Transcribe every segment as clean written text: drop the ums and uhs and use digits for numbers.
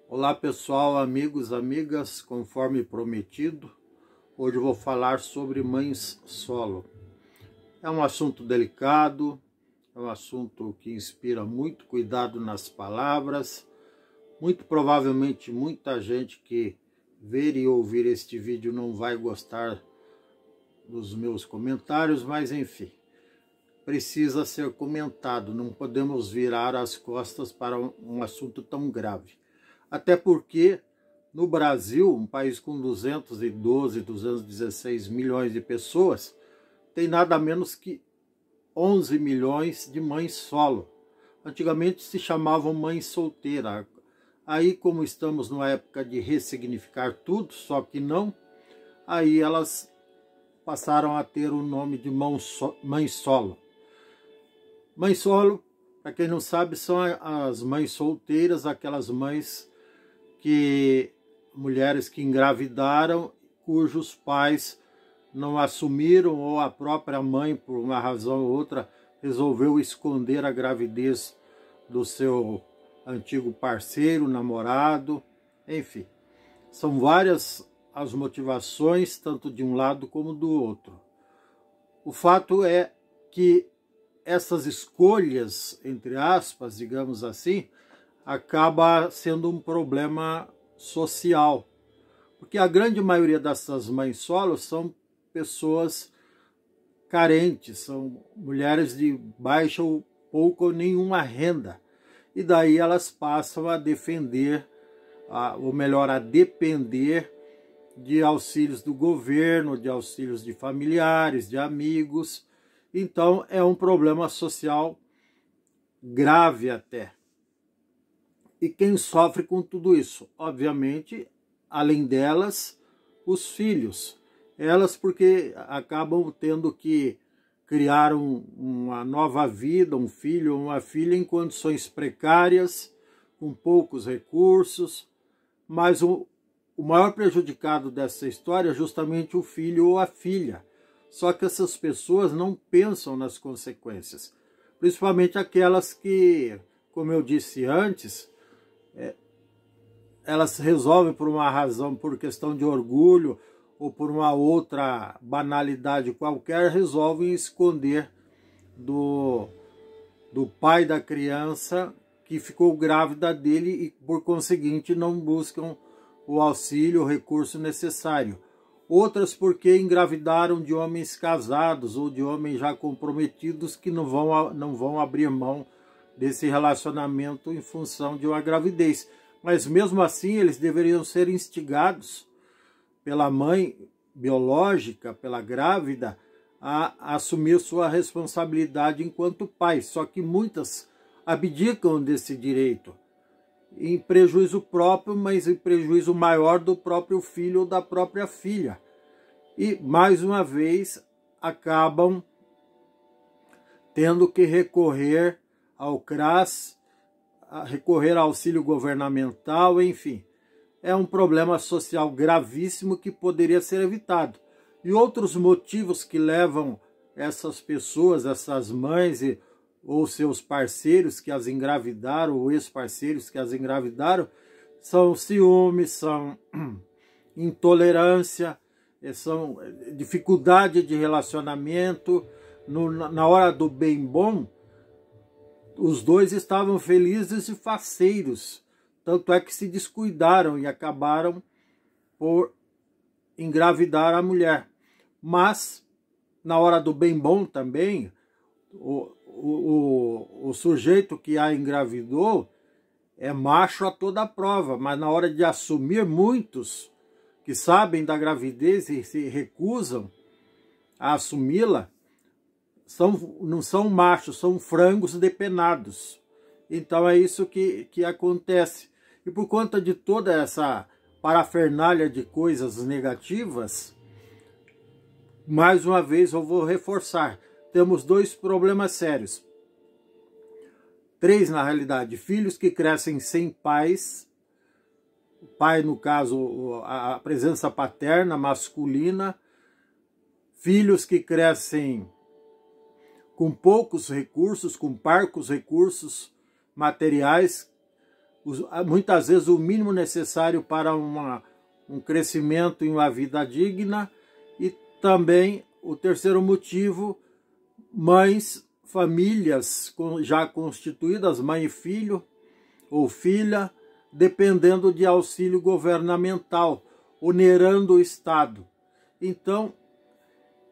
Olá pessoal, amigos, amigas, conforme prometido, hoje eu vou falar sobre mães solo. É um assunto delicado, é um assunto que inspira muito cuidado nas palavras. Muito provavelmente muita gente que ver e ouvir este vídeo não vai gostar dos meus comentários, mas enfim, precisa ser comentado, não podemos virar as costas para um assunto tão grave. Até porque no Brasil, um país com 212, 216 milhões de pessoas, tem nada menos que 11 milhões de mães solo. Antigamente se chamavam mãe solteira. Aí, como estamos numa época de ressignificar tudo, só que não, aí elas passaram a ter o nome de mãe solo. Mãe solo, para quem não sabe, são as mães solteiras, aquelas mães mulheres que engravidaram, cujos pais não assumiram, ou a própria mãe, por uma razão ou outra, resolveu esconder a gravidez do seu antigo parceiro, namorado, enfim. São várias as motivações, tanto de um lado como do outro. O fato é que essas escolhas, entre aspas, digamos assim, acaba sendo um problema social, porque a grande maioria dessas mães solos são pessoas carentes, são mulheres de baixa ou pouca ou nenhuma renda, e daí elas passam a defender, ou melhor, a depender de auxílios do governo, de auxílios de familiares, de amigos. Então é um problema social grave até. E quem sofre com tudo isso? Obviamente, além delas, os filhos. Elas porque acabam tendo que criar uma nova vida, um filho ou uma filha em condições precárias, com poucos recursos. Mas o maior prejudicado dessa história é justamente o filho ou a filha. Só que essas pessoas não pensam nas consequências. Principalmente aquelas que, como eu disse antes, elas resolvem por uma razão, por questão de orgulho ou por uma outra banalidade qualquer, resolvem esconder do pai da criança que ficou grávida dele e, por conseguinte, não buscam o auxílio, o recurso necessário. Outras porque engravidaram de homens casados ou de homens já comprometidos que não vão abrir mão desse relacionamento em função de uma gravidez. Mas mesmo assim eles deveriam ser instigados pela mãe biológica, pela grávida, a assumir sua responsabilidade enquanto pai. Só que muitas abdicam desse direito, em prejuízo próprio, mas em prejuízo maior do próprio filho ou da própria filha. E, mais uma vez, acabam tendo que recorrer ao CRAS, recorrer ao auxílio governamental, enfim. É um problema social gravíssimo que poderia ser evitado. E outros motivos que levam essas pessoas, essas mães ou seus parceiros que as engravidaram, ou ex-parceiros que as engravidaram, são ciúmes, são intolerância, são dificuldade de relacionamento. Na hora do bem bom, os dois estavam felizes e faceiros, tanto é que se descuidaram e acabaram por engravidar a mulher. Mas, na hora do bem bom também, o sujeito que a engravidou é macho a toda prova, mas na hora de assumir, muitos que sabem da gravidez e se recusam a assumi-la, não são machos, são frangos depenados. Então é isso que acontece. E por conta de toda essa parafernália de coisas negativas, mais uma vez eu vou reforçar, temos dois problemas sérios. Três, na realidade: filhos que crescem sem pais, pai no caso a presença paterna masculina, filhos que crescem com poucos recursos, com parcos recursos materiais, muitas vezes o mínimo necessário para um crescimento em uma vida digna. E também o terceiro motivo, mães, famílias já constituídas, mãe e filho ou filha, dependendo de auxílio governamental, onerando o Estado. Então,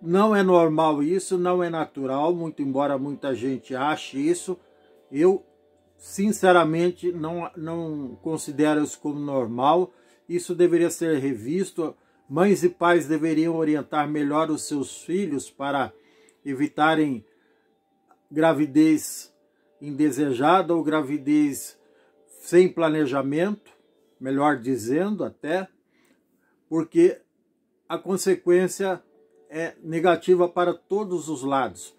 não é normal isso, não é natural, muito embora muita gente ache isso. Eu, sinceramente, não considero isso como normal. Isso deveria ser revisto. Mães e pais deveriam orientar melhor os seus filhos para evitarem gravidez indesejada ou gravidez sem planejamento, melhor dizendo até, porque a consequência é negativa para todos os lados.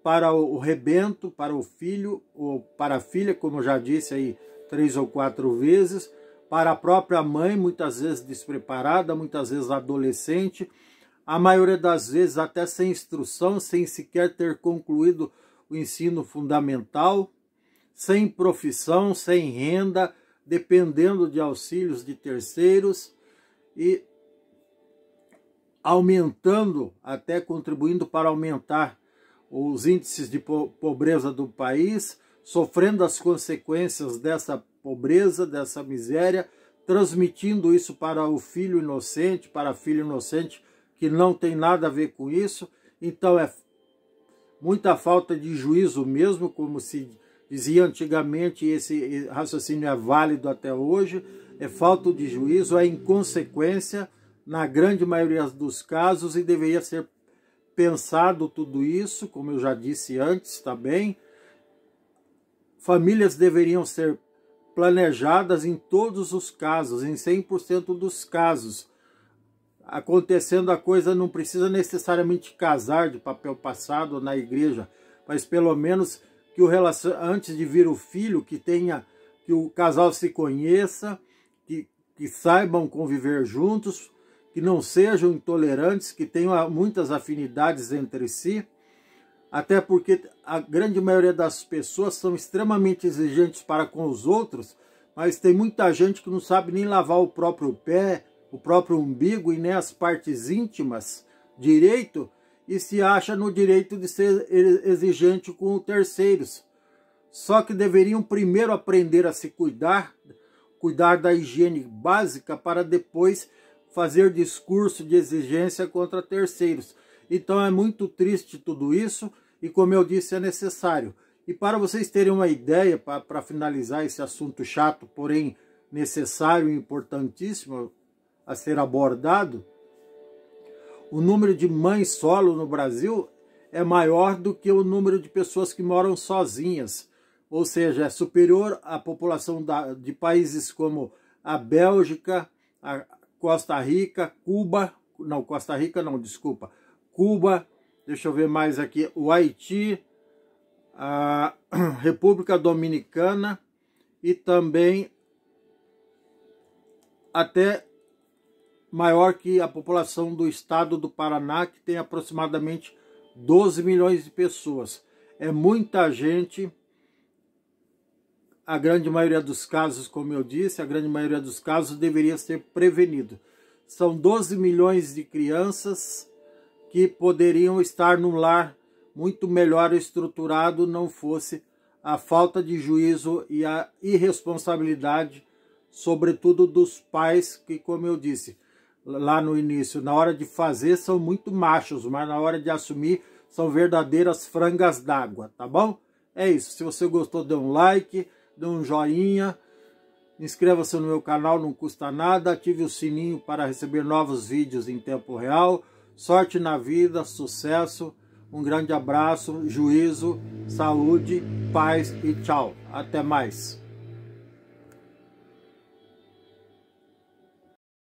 Para o rebento, para o filho ou para a filha, como eu já disse aí 3 ou 4 vezes, para a própria mãe, muitas vezes despreparada, muitas vezes adolescente, a maioria das vezes até sem instrução, sem sequer ter concluído o ensino fundamental, sem profissão, sem renda, dependendo de auxílios de terceiros e aumentando, até contribuindo para aumentar os índices de pobreza do país, sofrendo as consequências dessa pobreza, dessa miséria, transmitindo isso para o filho inocente, para a filha inocente, que não tem nada a ver com isso. Então é muita falta de juízo mesmo, como se dizia antigamente, esse raciocínio é válido até hoje, é falta de juízo, é inconsequência na grande maioria dos casos, e deveria ser pensado tudo isso, como eu já disse antes também. Famílias deveriam ser planejadas em todos os casos, em 100% dos casos. Acontecendo a coisa, não precisa necessariamente casar de papel passado na igreja, mas pelo menos que antes de vir o filho, que o casal se conheça, que saibam conviver juntos, que não sejam intolerantes, que tenham muitas afinidades entre si, até porque a grande maioria das pessoas são extremamente exigentes para com os outros, mas tem muita gente que não sabe nem lavar o próprio pé, o próprio umbigo e nem as partes íntimas direito, e se acha no direito de ser exigente com terceiros. Só que deveriam primeiro aprender a se cuidar da higiene básica, para depois fazer discurso de exigência contra terceiros. Então é muito triste tudo isso, e como eu disse, é necessário. E para vocês terem uma ideia, para finalizar esse assunto chato, porém necessário e importantíssimo a ser abordado, o número de mães solo no Brasil é maior do que o número de pessoas que moram sozinhas. Ou seja, é superior à população de países como a Bélgica, a Costa Rica, Cuba, deixa eu ver mais aqui, o Haiti, a República Dominicana e também até maior que a população do estado do Paraná, que tem aproximadamente 12 milhões de pessoas. É muita gente. A grande maioria dos casos, como eu disse, a grande maioria dos casos deveria ser prevenido. São 12 milhões de crianças que poderiam estar num lar muito melhor estruturado, não fosse a falta de juízo e a irresponsabilidade, sobretudo dos pais, que, como eu disse lá no início, na hora de fazer são muito machos, mas na hora de assumir são verdadeiras frangas d'água, tá bom? É isso. Se você gostou, dê um like, dê um joinha, inscreva-se no meu canal, não custa nada, ative o sininho para receber novos vídeos em tempo real. Sorte na vida, sucesso, um grande abraço, juízo, saúde, paz e tchau. Até mais.